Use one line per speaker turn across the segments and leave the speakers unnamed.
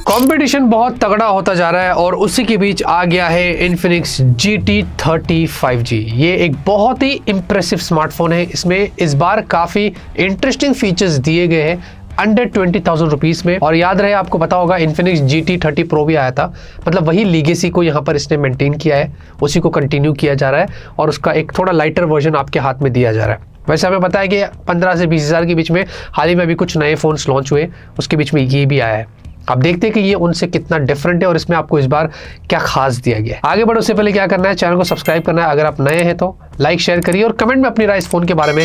Competition बहुत तगड़ा होता जा रहा है और उसी के बीच आ गया है Infinix GT30 5G। ये एक बहुत ही इंप्रेसिव स्मार्टफोन है। इसमें इस बार काफ़ी इंटरेस्टिंग फीचर्स दिए गए हैं अंडर 20,000 रुपीज़ में। और याद रहे, आपको पता होगा Infinix GT30 Pro भी आया था, मतलब वही लीगेसी को यहाँ पर इसने मेंटेन किया है, उसी को कंटिन्यू किया जा रहा है और उसका एक थोड़ा लाइटर वर्जन आपके हाथ में दिया जा रहा है। वैसे हमें पता है कि 15 से 20 हज़ार के बीच में हाल ही में अभी कुछ नए फ़ोन्स लॉन्च हुए, उसके बीच में ये भी आया है। आप देखते हैं कि ये उनसे कितना डिफरेंट है और इसमें आपको इस बार क्या खास दिया गया है। आगे बढ़ो उससे पहले क्या करना है, चैनल को सब्सक्राइब करना है। अगर आप नए हैं तो लाइक शेयर करिए और कमेंट में अपनी राय इस फोन के बारे में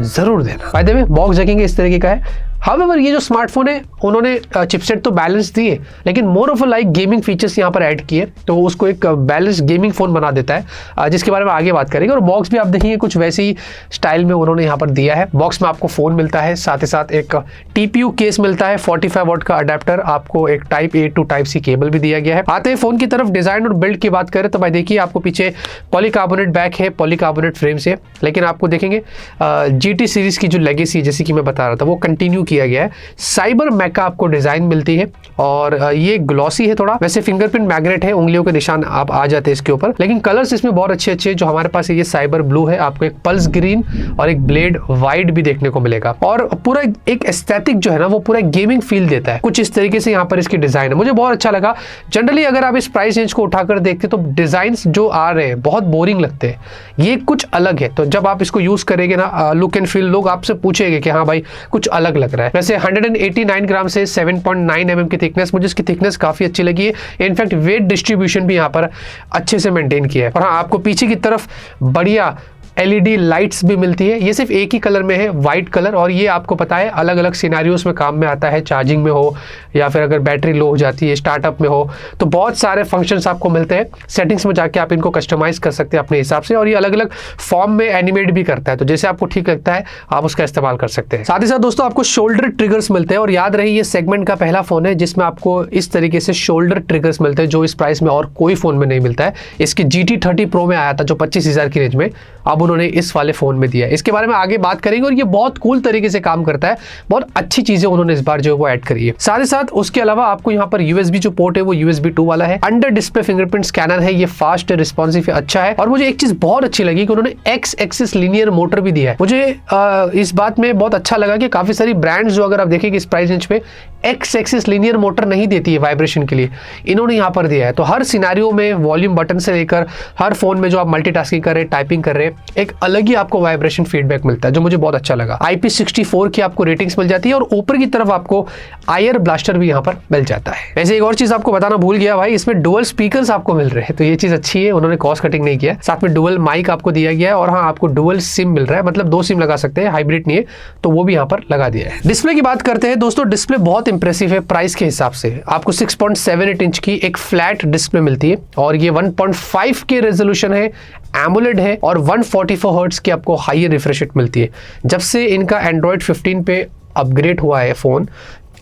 जरूर देना। फायदे में बॉक्स देखेंगे इस तरीके का है। हाउएवर ये जो स्मार्टफोन है उन्होंने चिपसेट तो बैलेंस दिए, लेकिन more of like gaming features यहाँ पर ऐड किए, तो उसको एक बैलेंस गेमिंग फोन बना देता है, जिसके बारे में आगे बात करेंगे। और बॉक्स भी आप देखेंगे कुछ वैसे ही स्टाइल में उन्होंने यहाँ पर दिया है। बॉक्स में आपको फोन मिलता है, साथ ही साथ एक TPU केस मिलता है, 45 वॉट का अडेप्टर, आपको एक type A to type C cable भी दिया गया है। आते हैं फोन की तरफ। डिजाइन और बिल्ड की बात करें तो भाई देखिए, आपको पीछे पॉलीकार्बोनेट बैक है, पॉलीकार्बोनेट फ्रेम से, लेकिन आपको देखेंगे GT सीरीज की जो लेगेसी जैसे कि मैं बता रहा था वो कंटिन्यू किया गया है। साइबर मैका आपको डिजाइन मिलती है और ये ग्लॉसी है थोड़ा। वैसे फिंगरप्रिंट मैग्नेट है, उंगलियों के निशान आप आ जाते हैं इसके ऊपर, लेकिन कलर्स इसमें बहुत अच्छे अच्छे जो हमारे पास है। ये साइबर ब्लू है, आपको एक पल्स ग्रीन और एक ब्लेड वाइट भी देखने को मिलेगा और पूरा एक एस्थेटिक जो है ना वो पूरा गेमिंग फील देता है। कुछ इस तरीके से यहाँ पर इसकी डिजाइन है, मुझे बहुत अच्छा लगा। जनरली अगर आप इस प्राइस रेंज को उठाकर देखते तो डिजाइन जो आ रहे हैं बहुत बोरिंग लगते हैं, ये कुछ अलग है। तो जब आप इसको यूज करेंगे ना, लुक एंड फील, लोग आपसे पूछेंगे कि हाँ भाई कुछ अलग लग रहा है। वैसे 189 ग्राम से 7.9 mm की थिकनेस, मुझे इसकी थिकनेस काफी अच्छी लगी है। इनफैक्ट वेट डिस्ट्रीब्यूशन भी यहाँ पर अच्छे से मेंटेन किया है। और हाँ, आपको पीछे की तरफ बढ़िया LED लाइट्स भी मिलती है। ये सिर्फ एक ही कलर में है, वाइट कलर, और ये आपको पता है अलग अलग सिनेरियोस में काम में आता है। चार्जिंग में हो या फिर अगर बैटरी लो हो जाती है, स्टार्टअप में हो, तो बहुत सारे फंक्शंस आपको मिलते हैं। सेटिंग्स में जाके आप इनको कस्टमाइज कर सकते हैं अपने हिसाब से, और ये अलग अलग फॉर्म में एनिमेट भी करता है, तो जैसे आपको ठीक लगता है आप उसका इस्तेमाल कर सकते हैं। साथ ही साथ दोस्तों आपको शोल्डर ट्रिगर्स मिलते हैं, और याद रहे ये सेगमेंट का पहला फोन है जिसमें आपको इस तरीके से शोल्डर ट्रिगर्स मिलते हैं, जो इस प्राइस में और कोई फोन में नहीं मिलता है। इसकी GT30 Pro में आया था जो 25,000 की रेंज में, अब उन्होंने इस वाले फोन में दिया है। इसके बारे में आगे बात करेंगे और ये बहुत कूल तरीके से काम करता है। बहुत अच्छी चीजें उन्होंने इस बार जो है वो ऐड करी है। साथ ही साथ उसके अलावा आपको यहाँ पर USB जो पोर्ट है वो USB 2 वाला है। अंडर डिस्प्ले फिंगरप्रिंट स्कैनर है, ये फास्ट है, रिस्पॉन्सिव है, अच्छा है। और मुझे एक चीज बहुत अच्छी लगी कि उन्होंने X एक्सिस लीनियर मोटर भी दिया है। मुझे इस बात में बहुत अच्छा लगा कि काफी सारी ब्रांड्स जो अगर आप देखेंगे इस प्राइस रेंज पे X एक्सिस लीनियर मोटर नहीं देती है वाइब्रेशन के लिए, इन्होंने यहाँ पर दिया है। तो हर सिनेरियो में वॉल्यूम बटन से लेकर हर फोन में जो आप मल्टीटास्किंग कर रहे हैं, टाइपिंग कर रहे हैं, एक अलग ही आपको वाइब्रेशन फीडबैक मिलता है, जो मुझे बहुत अच्छा लगा। IP64 की आपको रेटिंग्स मिल जाती है और ऊपर की तरफ आपको आयर ब्लास्टर भी यहाँ पर मिल जाता है। वैसे एक और चीज आपको बताना भूल गया भाई, इसमें डुअल स्पीकर्स आपको मिल रहे हैं, तो ये चीज अच्छी है, उन्होंने कॉस्ट कटिंग नहीं किया। साथ में डुअल माइक आपको दिया गया है, और हाँ आपको डुअल सिम मिल रहा है, मतलब 2 सिम लगा सकते हैं, हाइब्रिड नहीं है, तो वो भी यहाँ पर लगा दिया है। डिस्प्ले की बात करते हैं दोस्तों, डिस्प्ले बहुत इंप्रेसिव है प्राइस के हिसाब से। आपको 6.78 इंच की एक फ्लैट डिस्प्ले मिलती है और ये 1.5 के रेजोल्यूशन है, एमोलेड है, और 144 हर्ट्ज की आपको हाई रिफ्रेश रेट मिलती है। जब से इनका एंड्रॉइड 15 पे अपग्रेड हुआ है फोन,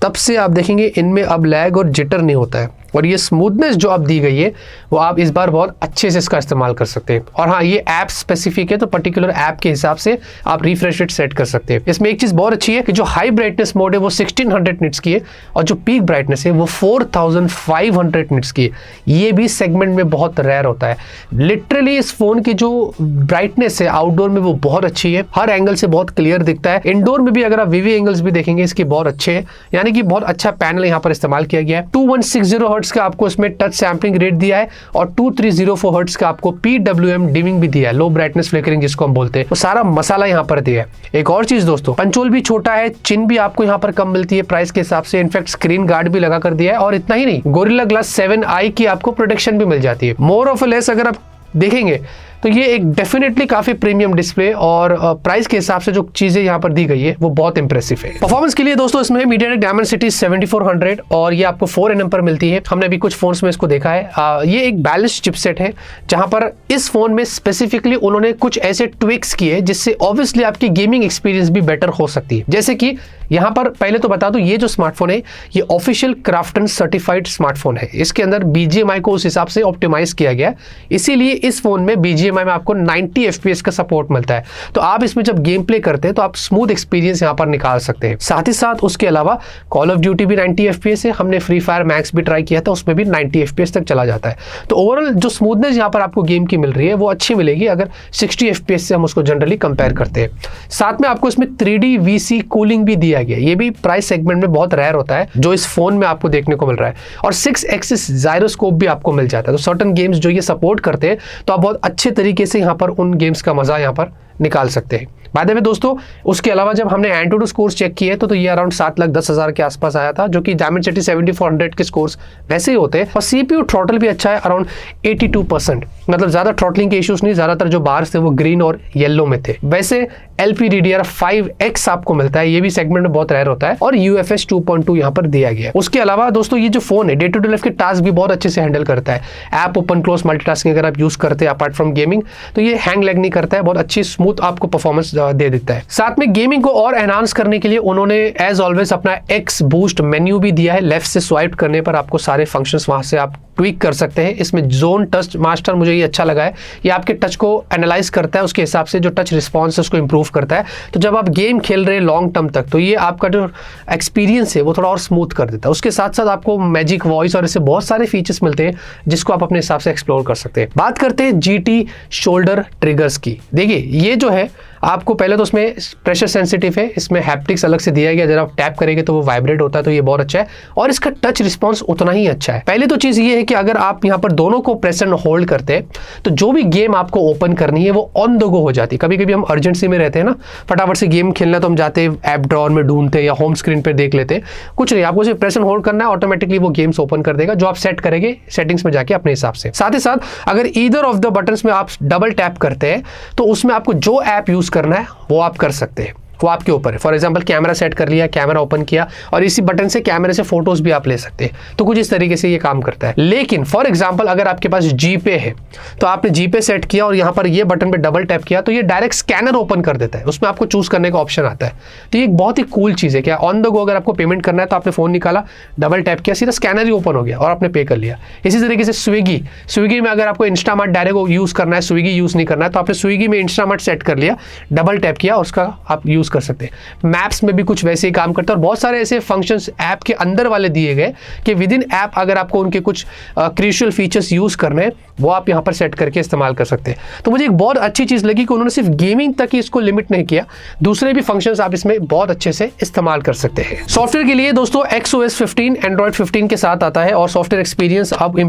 तब से आप देखेंगे इनमें अब लैग और जिटर नहीं होता है, और ये स्मूथनेस जो आप दी गई है वो आप इस बार बहुत अच्छे से इसका इस्तेमाल कर सकते हैं। और हाँ, ये ऐप स्पेसिफिक है, तो पर्टिकुलर ऐप के हिसाब से आप रिफ्रेश रेट सेट कर सकते हैं। इसमें एक चीज बहुत अच्छी है कि जो हाई ब्राइटनेस मोड है वो 1600 निट्स की है, और जो पीक ब्राइटनेस है वो 4500 निट्स की है। ये भी सेगमेंट में बहुत रेयर होता है। लिटरली इस फोन की जो ब्राइटनेस है आउटडोर में वो बहुत अच्छी है, हर एंगल से बहुत क्लियर दिखता है। इंडोर में भी अगर आप VV एंगल्स भी देखेंगे इसके बहुत अच्छे हैं, यानी कि बहुत अच्छा पैनल यहाँ पर इस्तेमाल किया गया है। 2160 हर्ट्ज का आपको इसमें टच सैंपलिंग रेट दिया है, और 2304 हर्ट्ज का आपको PWM डिमिंग भी दिया है, लो ब्राइटनेस फ्लिकरिंग जिसको हम बोलते हैं। वो सारा मसाला यहाँ पर दिया है। एक और चीज दोस्तों, पंचोल भी छोटा है, चिन भी आपको यहाँ पर कम मिलती है प्राइस के हिसाब से। इनफैक्ट स्क्रीन गार्ड भी लगा कर दिया है, और इतना ही नहीं, गोरिल्ला ग्लास 7i की आपको प्रोटेक्शन भी मिल जाती है। मोर ऑफ लेस अगर आप देखेंगे तो ये एक डेफिनेटली काफी प्रीमियम डिस्प्ले, और प्राइस के हिसाब से जो चीजें यहाँ पर दी गई है वो बहुत इंप्रेसिव है। परफॉर्मेंस के लिए दोस्तों इसमें MediaTek Dimensity 7400, और ये आपको 4 nm पर मिलती है। हमने अभी कुछ फोन्स में इसको देखा है। ये एक बैलेंस चिपसेट है, जहां पर इस फोन में स्पेसिफिकली उन्होंने कुछ ऐसे ट्विक्स किए जिससे ऑब्वियसली आपकी गेमिंग एक्सपीरियंस भी बेटर हो सकती है। जैसे कि यहाँ पर पहले तो बता दूं, ये जो स्मार्टफोन है ये ऑफिशियल क्राफ्टन सर्टिफाइड स्मार्टफोन है। इसके अंदर BGMI को उस हिसाब से ऑप्टिमाइज किया गया, इसीलिए इस फोन में BGMI BGMI में आपको 90 FPS का सपोर्ट मिलता है। तो आप इसमें जब गेम प्ले करते हैं तो आप स्मूथ एक्सपीरियंस यहाँ पर निकाल सकते हैं। साथ ही साथ उसके अलावा कॉल ऑफ ड्यूटी भी 90 FPS है, हमने फ्री फायर मैक्स भी ट्राई किया था, उसमें भी 90 FPS तक चला जाता है। तो ओवरऑल जो स्मूथनेस यहाँ पर आपको गेम की मिल रही है वो अच्छी मिलेगी अगर 60 FPS से हम उसको जनरली कंपेयर करते हैं। साथ में आपको इसमें 3D VC कूलिंग भी दिया गया, ये भी प्राइस सेगमेंट में बहुत रेयर होता है जो इस फोन में आपको देखने को मिल रहा है। और 6 एक्सिस जायरोस्कोप भी आपको मिल जाता है। तो सर्टेन गेम्स जो ये सपोर्ट करते हैं तो आप बहुत अच्छे तरीके से यहाँ पर उन गेम्स का मजा यहाँ पर निकाल सकते हैं। बाय द वे दोस्तों, उसके अलावा जब हमने एंटूडू स्कोर्स चेक किए तो ये अराउंड 7,10,000 के आसपास आया था, जो कि डायमेंसिटी 7400 के स्कोर्स वैसे ही होते हैं। और CPU थ्रॉटल भी अच्छा है, अराउंड 82%, मतलब ज्यादा थ्रॉटलिंग के इश्यूज नहीं, ज्यादातर जो बार्स थे वो ग्रीन और येलो में थे। वैसे LPDDR5X आपको मिलता है, ये भी सेगमेंट में बहुत रेयर होता है, और UFS 2.2 यहाँ पर दिया गया है। उसके अलावा दोस्तों ये जो फोन है डे टू डे लाइफ के टास्क भी बहुत अच्छे से हैंडल करता है। ऐप ओपन क्लोज मल्टीटास्किंग अगर आप यूज करते हैं अपार्ट फ्रॉम गेमिंग तो ये हैंग लैग नहीं करता है, बहुत अच्छी स्मूथ आपको परफॉर्मेंस दे देता है। साथ में गेमिंग को और एनहांस करने के लिए उन्होंने एज ऑलवेज अपना X बूस्ट मेन्यू भी दिया है। लेफ्ट से स्वाइप करने पर आपको सारे फंक्शंस वहां से आप ट्विक कर सकते हैं। इसमें जोन टच मास्टर मुझे ये अच्छा लगा है, ये आपके टच को एनालाइज करता है, उसके हिसाब से जो टच रिस्पॉन्स है उसको इंप्रूव करता है। तो जब आप गेम खेल रहे हैं लॉन्ग टर्म तक तो ये आपका जो एक्सपीरियंस है वो थोड़ा और स्मूथ कर देता है। उसके साथ साथ आपको मैजिक वॉइस और ऐसे बहुत सारे फीचर्स मिलते हैं जिसको आप अपने हिसाब से एक्सप्लोर कर सकते हैं। बात करते हैं GT शोल्डर ट्रिगर्स की। देखिए ये जो है आपको पहले तो उसमें प्रेशर सेंसिटिव है, इसमें हैप्टिक्स अलग से दिया गया, जब आप टैप करेंगे तो वो वाइब्रेट होता है, तो ये बहुत अच्छा है। और इसका टच रिस्पॉन्स उतना ही अच्छा है। पहले तो चीज ये है कि अगर आप यहाँ पर दोनों को प्रेस एंड होल्ड करते हैं तो जो भी गेम आपको ओपन करनी है वो ऑन द गो हो जाती है। कभी कभी हम अर्जेंसी में रहते हैं ना, फटाफट से गेम खेलना तो हम जाते हैं ऐप ड्रॉअर में ढूंढते हैं या होम स्क्रीन पर देख लेते हैं, कुछ नहीं, आपको सिर्फ प्रेस एंड होल्ड करना है, ऑटोमेटिकली वो गेम्स ओपन कर देगा जो आप सेट करेंगे सेटिंग्स में जाके अपने हिसाब से। साथ ही साथ अगर ईदर ऑफ द बटन्स में आप डबल टैप करते हैं तो उसमें आपको जो ऐप यूज करना है वो आप कर सकते हैं, वो आपके ऊपर है। फॉर एग्जांपल कैमरा सेट कर लिया, कैमरा ओपन किया और इसी बटन से कैमरे से फोटोज भी आप ले सकते हैं, तो कुछ इस तरीके से ये काम करता है। लेकिन फॉर एग्जांपल अगर आपके पास जीपे है तो आपने जीपे सेट किया और यहाँ पर ये बटन पे डबल टैप किया तो ये डायरेक्ट स्कैनर ओपन कर देता है, उसमें आपको चूज करने का ऑप्शन आता है। तो ये एक बहुत ही कूल चीज है। क्या ऑन द गो अगर आपको पेमेंट करना है तो आपने फोन निकाला, डबल टैप किया, सीधा स्कैनर ही ओपन हो गया और आपने पे कर लिया। इसी तरीके से स्विगी में अगर आपको इंस्टामार्ट डायरेक्ट यूज करना है, स्विगी यूज नहीं करना है, तो आपने स्विगी में इंस्टामार्ट सेट कर लिया, डबल टैप किया और उसका आप यूज कर सकते हैं। मैप्स में भी कुछ वैसे ही काम करता है और बहुत सारे ऐसे फंक्शंस ऐप के अंदर वाले दिए गए कि विद इन ऐप अगर आपको उनके कुछ क्रूशियल फीचर्स यूज करने हैं वो आप यहां पर सेट करके इस्तेमाल कर सकते हैं। तो मुझे एक बहुत अच्छी चीज लगी कि उन्होंने सिर्फ गेमिंग तक ही इसको लिमिट नहीं किया, दूसरे भी फंक्शंस आप इसमें बहुत अच्छे से इस्तेमाल कर सकते हैं। सॉफ्टवेयर के लिए दोस्तों XOS 15 एंड्रॉइड 15 के साथ आता है और सॉफ्टवेयर एक्सपीरियंस अब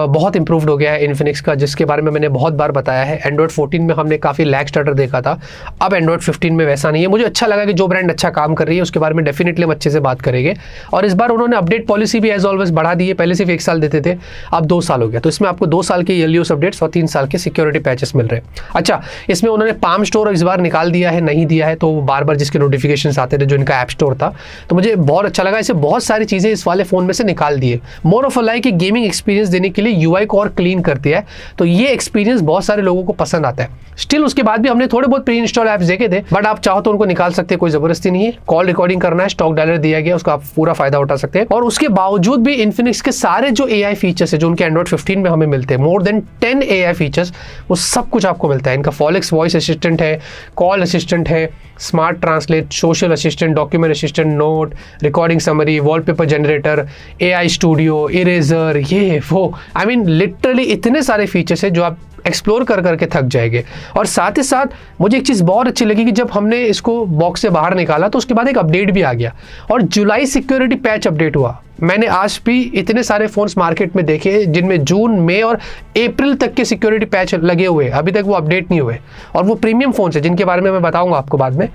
बहुत इंप्रूव्ड हो गया है इन्फिनिक्स का, जिसके बारे में मैंने बहुत बार बताया है। एंड्रॉइड 14 में हमने काफी लैग स्टार्टर देखा था, अब एंड्रॉइड 15 में वैसा नहीं है। मुझे अच्छा लगा कि जो ब्रांड अच्छा काम कर रही है उसके बारे में डेफिनेटली हम अच्छे से बात करेंगे। और इस बार उन्होंने अपडेट पॉलिसी भी एज ऑलवेज बढ़ा दी है, पहले सिर्फ 1 साल देते थे, अब 2 साल हो गया। तो इसमें आपको 2 साल के ईयरली अपडेट्स और 3 साल के सिक्योरिटी पैचेस मिल रहे हैं। अच्छा, इसमें उन्होंने पाम स्टोर इस बार निकाल दिया है, नहीं दिया है तो बार बार जिसके नोटिफिकेशंस आते थे जो इनका ऐप स्टोर था, तो मुझे बहुत अच्छा लगा। इसे बहुत सारी चीजें इस वाले फोन में से निकाल दिए। मोर ऑफ लाइक कि गेमिंग एक्सपीरियंस देने के लिए UI को और क्लीन कर दिया है, तो ये एक्सपीरियंस बहुत सारे लोगों को पसंद आता है। स्टिल उसके बाद भी हमने थोड़े बहुत प्री इंस्टॉल ऐप्स देखे थे, बट आप चाहो तो उनको निकाल सकते हैं, कोई जबरदस्ती नहीं है। कॉल रिकॉर्डिंग करना है, स्टॉक डायलर दिया गया, उसका आप पूरा फायदा उठा सकते हैं। और उसके बावजूद भी इन्फिनिक्स के सारे जो AI फीचर्स है जो उनके एंड्रॉइड 15 में हमें मिलते हैं, मोर देन 10 AI फीचर्स, वो सब कुछ आपको मिलता है। इनका फॉलेक्स वॉइस असिस्टेंट है, कॉल असिस्टेंट है, smart translate, social assistant, document assistant, note, recording summary, wallpaper generator, AI studio, eraser, ये वो, आई मीन लिटरली इतने सारे फीचर्स है जो आप एक्सप्लोर कर करके थक जाएंगे। और साथ ही साथ मुझे एक चीज़ बहुत अच्छी लगी कि जब हमने इसको बॉक्स से बाहर निकाला तो उसके बाद एक अपडेट भी आ गया और जुलाई सिक्योरिटी पैच अपडेट हुआ। मैंने आज भी इतने सारे फोन्स मार्केट में देखे जिनमें जून, मई और अप्रैल तक के सिक्योरिटी पैच लगे हुए, अभी तक वो अपडेट नहीं हुए। और वो प्रीमियम फोन्स है जिनके बारे में मैं बताऊंगा आपको बाद में।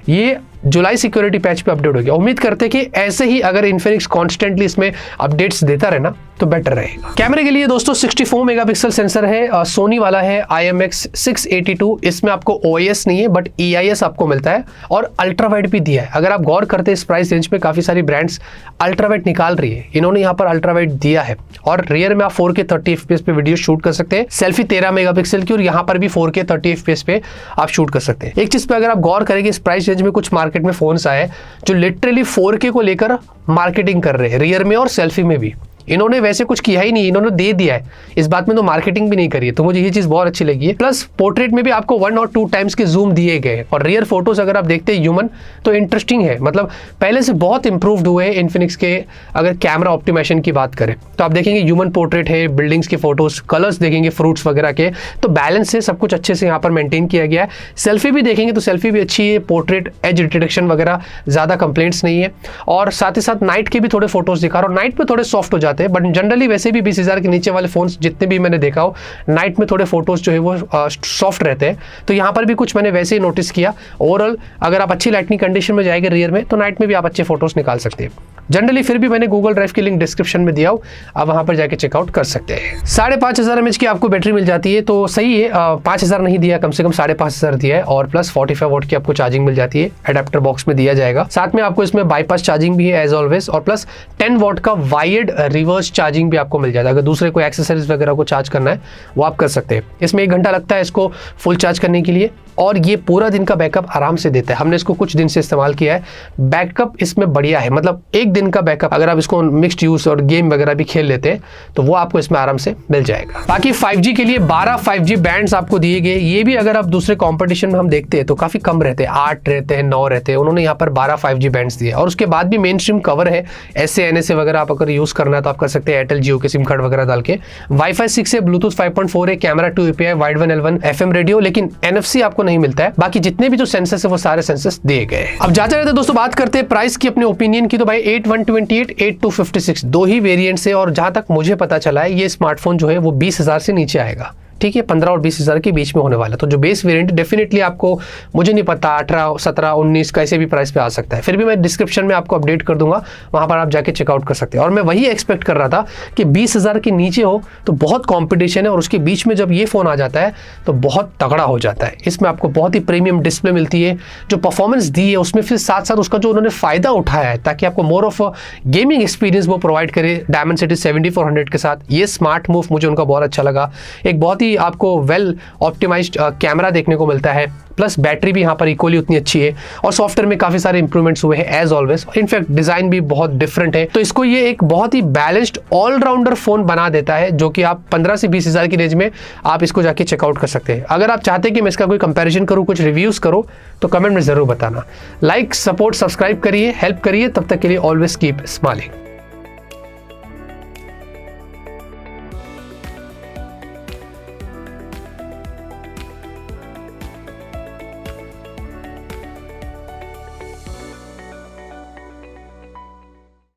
ये जुलाई सिक्योरिटी पैच पे अपडेट हो गया। उम्मीद करते हैं कि ऐसे ही अगर इन्फिनिक्स कॉन्स्टेंटली इसमें अपडेट्स देता रहे ना तो बेटर रहेगा। कैमरे के लिए दोस्तों 64 मेगापिक्सल सेंसर है, सोनी वाला है IMX 682। इसमें आपको OIS नहीं है बट EIS आपको मिलता है और अल्ट्रावाइड भी दिया है। अगर आप गौर करते हैं इस प्राइस रेंज में काफी सारी ब्रांड्स अल्ट्रावाइड निकाल रही है, इन्होंने यहाँ पर अल्ट्रावाइड दिया है। और रियर में आप 4K 30 FPS पे वीडियो शूट कर सकते हैं, सेल्फी 13 मेगापिक्सल की, और यहाँ पर भी 4K 30 FPS पे आप शूट कर सकते हैं। एक चीज पे अगर आप गौर करेंगे, इस प्राइस रेंज में कुछ मार्केट में फोन्स आए जो लिटरली 4K को लेकर मार्केटिंग कर रहे हैं, रियर में और सेल्फी में भी। इन्होंने वैसे कुछ किया ही नहीं, इन्होंने दे दिया है, इस बात में तो मार्केटिंग भी नहीं करी है, तो मुझे ये चीज बहुत अच्छी लगी है। प्लस पोर्ट्रेट में भी आपको 1 और 2 टाइम्स के जूम दिए गए और रियर फोटोज अगर आप देखते हैं ह्यूमन तो इंटरेस्टिंग है, मतलब पहले से बहुत इंप्रूव्ड हुए हैं इन्फिनिक्स के। अगर कैमरा ऑप्टिमाइजेशन की बात करें तो आप देखेंगे ह्यूमन पोर्ट्रेट है, बिल्डिंग्स के फोटोज, कलर्स देखेंगे फ्रूट्स वगैरह के, तो बैलेंस से सब कुछ अच्छे से यहाँ पर मेंटेन किया गया है। सेल्फी भी देखेंगे तो सेल्फी भी अच्छी है, पोर्ट्रेट एज डिटेक्शन वगैरह ज्यादा कंप्लेंट्स नहीं है। और साथ ही साथ नाइट के भी थोड़े फोटोज दिखा रहा हूं, नाइट में थोड़े सॉफ्ट हो जाते हैं, बट जनरली वैसे भी 20,000 के नीचे वाले फोन जितने भी मैंने देखा हो नाइट में थोड़े फोटोज जो है वो सॉफ्ट रहते हैं, तो यहाँ पर भी कुछ मैंने वैसे ही नोटिस किया। ओवरऑल अगर आप अच्छी लाइटनिंग कंडीशन में जाएंगे रियर में तो नाइट में भी आप अच्छे फोटोज निकाल सकते हैं जनरली। फिर भी मैंने गूगल ड्राइव की लिंक डिस्क्रिप्शन में दिया हो, आप वहां पर जाके चेकआउट कर सकते हैं। 5,500 mAh की आपको बैटरी मिल जाती है, तो सही है, 5,000 नहीं दिया, कम से कम 5,500 दिया है। और प्लस 45 वॉट की आपको चार्जिंग मिल जाती है, एडेप्टर बॉक्स में दिया जाएगा। साथ में आपको इसमें बाईपास चार्जिंग भी है एज ऑलवेज, और प्लस 10 वॉट का वायर्ड रिवर्स चार्जिंग भी आपको मिल जाता है। अगर दूसरे कोई एक्सेसरीज वगैरह को चार्ज करना है वो आप कर सकते हैं। इसमें 1 घंटा लगता है इसको फुल चार्ज करने के लिए, और ये पूरा दिन का बैकअप आराम से देता है। हमने इसको कुछ दिन से इस्तेमाल किया है, बैकअप इसमें बढ़िया है, मतलब 1 दिन का बैकअप अगर आप इसको मिक्स्ड यूज और गेम वगैरह भी खेल लेते हैं तो वो आपको इसमें आराम से मिल जाएगा। बाकी 5G के लिए 12 5G बैंड्स आपको दिए गए, ये भी अगर आप दूसरे कंपटीशन में हम देखते हैं तो काफी कम रहते हैं, 8 रहते हैं, 9 रहते हैं, उन्होंने यहाँ पर 12 5G बैंड्स दिए। और उसके बाद भी मेन स्ट्रीम कवर है, SA NSA वगैरह आप अगर यूज करना है तो आप कर सकते हैं एयरटेल जियो के सिम कार्ड वगैरह डाल के। वाईफाई 6 है, ब्लूटूथ 5.4 है, camera 2 API, wide one L1 FM radio, लेकिन NFC आपको नहीं मिलता है। बाकी जितने भी जो सेंसर्स है वो सारे सेंसर्स दिए गए। अब जाते रहते दोस्तों बात करते हैं प्राइस की, अपने ओपिनियन की, तो भाई 8,128, 8,256 दो ही वेरिएंट्स है, और जहां तक मुझे पता चला है ये स्मार्टफोन जो है वो 20,000 से नीचे आएगा। ठीक है, 15 और 20,000 के बीच में होने वाला। तो जो बेस वेरिएंट डेफिनेटली आपको, मुझे नहीं पता 18, 17, 19 कैसे भी प्राइस पे आ सकता है, फिर भी मैं डिस्क्रिप्शन में आपको अपडेट कर दूंगा, वहां पर आप जाके चेकआउट कर सकते हैं। और मैं वही एक्सपेक्ट कर रहा था कि 20,000 के नीचे हो तो बहुत कॉम्पिटिशन है, और उसके बीच में जब ये फोन आ जाता है तो बहुत तगड़ा हो जाता है। इसमें आपको बहुत ही प्रीमियम डिस्प्ले मिलती है, जो परफॉर्मेंस दी है उसमें, फिर साथ साथ उसका जो उन्होंने फायदा उठाया है ताकि आपको मोर ऑफ गेमिंग एक्सपीरियंस वो प्रोवाइड करे डायमेंसिटी 7400 के साथ। ये स्मार्ट मूव मुझे उनका बहुत अच्छा लगा। एक बहुत ही आपको वेल ऑप्टिमाइज्ड कैमरा देखने को मिलता है, प्लस बैटरी भी यहाँ पर इक्वली उतनी अच्छी है, और सॉफ्टवेयर में काफी सारे इंप्रूवमेंट्स हुए हैं एज ऑलवेज। इनफैक्ट डिजाइन भी बहुत डिफरेंट है, तो इसको ये एक बहुत ही बैलेंस्ड ऑलराउंडर फोन बना देता है, जो कि आप 15 से 20,000 की रेंज में आप इसको जाके चेकआउट कर सकते हैं। अगर आप चाहते हैं कि मैं इसका कोई कंपैरिजन करूं, कुछ रिव्यूज करूं, तो कमेंट में जरूर बताना। लाइक, सपोर्ट, सब्सक्राइब करिए, हेल्प करिए। तब तक के लिए ऑलवेज कीप स्माइलिंग।